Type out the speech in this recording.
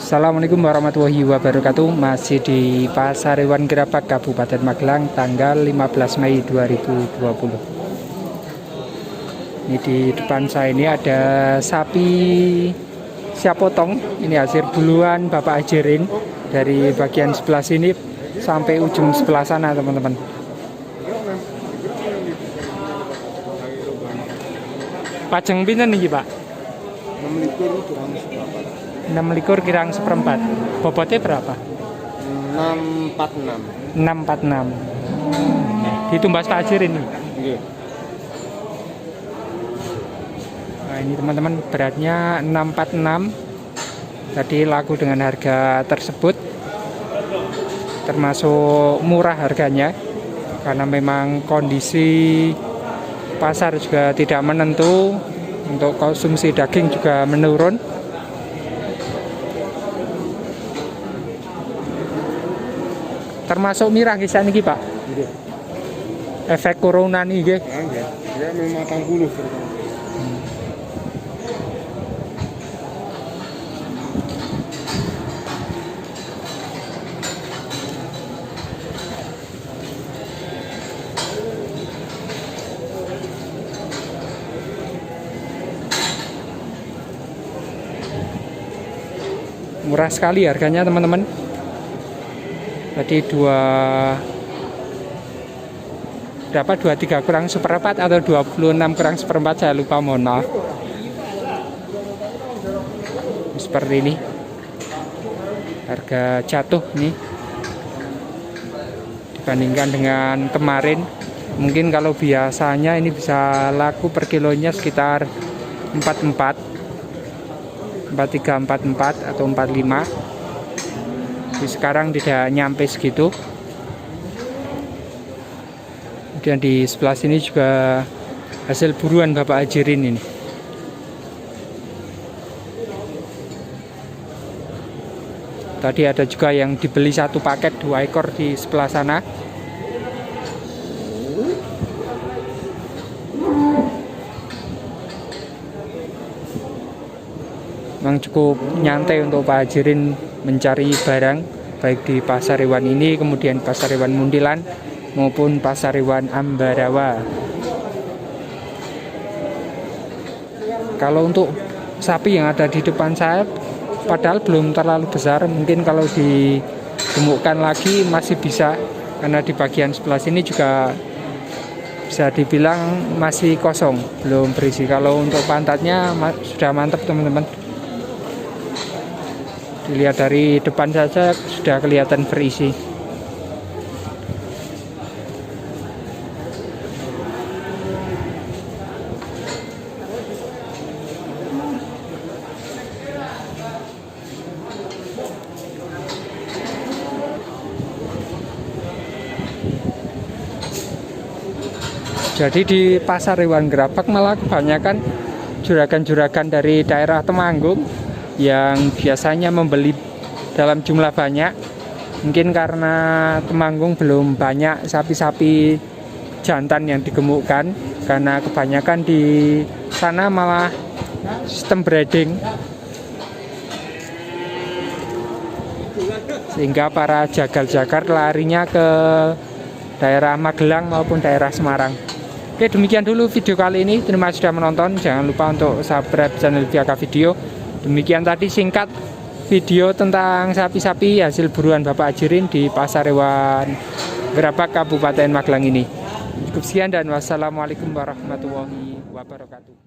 Assalamualaikum warahmatullahi wabarakatuh. Masih di Pasar Hewan Gerabak Kabupaten Magelang tanggal 15 Mei 2020. Ini di depan saya ini ada sapi siap potong. Ini hasil buluan Bapak Ajirin dari bagian sebelah sini sampai ujung sebelah sana, teman-teman. Pajeng pinten niki, Pak? 6 likur kirang seperempat. Bobotnya berapa? 646. 646. Ditumbas Pak Ajirin ini. Nggih. Nah, ini teman-teman beratnya 646. Tadi laku dengan harga tersebut. Termasuk murah harganya karena memang kondisi pasar juga tidak menentu. Untuk konsumsi daging juga menurun. Termasuk mirah kisah niki, Pak. Nggih. Efek corona nih, nggih. Nggih. Ya memang 40. Murah sekali harganya, teman-teman. Tadi 23 kurang seperempat atau 26 kurang seperempat, saya lupa, mohon maaf. Seperti ini harga jatuh nih dibandingkan dengan kemarin. Mungkin kalau biasanya ini bisa laku per kilonya sekitar 44 atau 45. Jadi sekarang tidak nyampe segitu. Kemudian di sebelah sini juga hasil buruan Bapak Ajirin ini. Tadi ada juga yang dibeli satu paket 2 ekor di sebelah sana. Memang cukup nyantai untuk Pak Ajirin mencari barang, baik di pasar hewan ini, kemudian pasar hewan Muntilan maupun pasar hewan Ambarawa. Kalau untuk sapi yang ada di depan saya, padahal belum terlalu besar, mungkin kalau digemukkan lagi masih bisa, karena di bagian sebelah sini juga bisa dibilang masih kosong, belum berisi. Kalau untuk pantatnya sudah mantap, teman-teman. Dilihat dari depan saja sudah kelihatan berisi. Jadi di pasar hewan Gerabak malah kebanyakan juragan-juragan dari daerah Temanggung yang biasanya membeli dalam jumlah banyak. Mungkin karena Temanggung belum banyak sapi-sapi jantan yang digemukkan, karena kebanyakan di sana malah sistem breeding, sehingga para jagal-jagal larinya ke daerah Magelang maupun daerah Semarang. Oke, demikian dulu video kali ini. Terima kasih sudah menonton. Jangan lupa untuk subscribe channel Biaka Video. Demikian tadi singkat video tentang sapi-sapi hasil buruan Bapak Ajirin di Pasar Hewan Gerabak Kabupaten Magelang ini. Cukup sekian dan wassalamualaikum warahmatullahi wabarakatuh.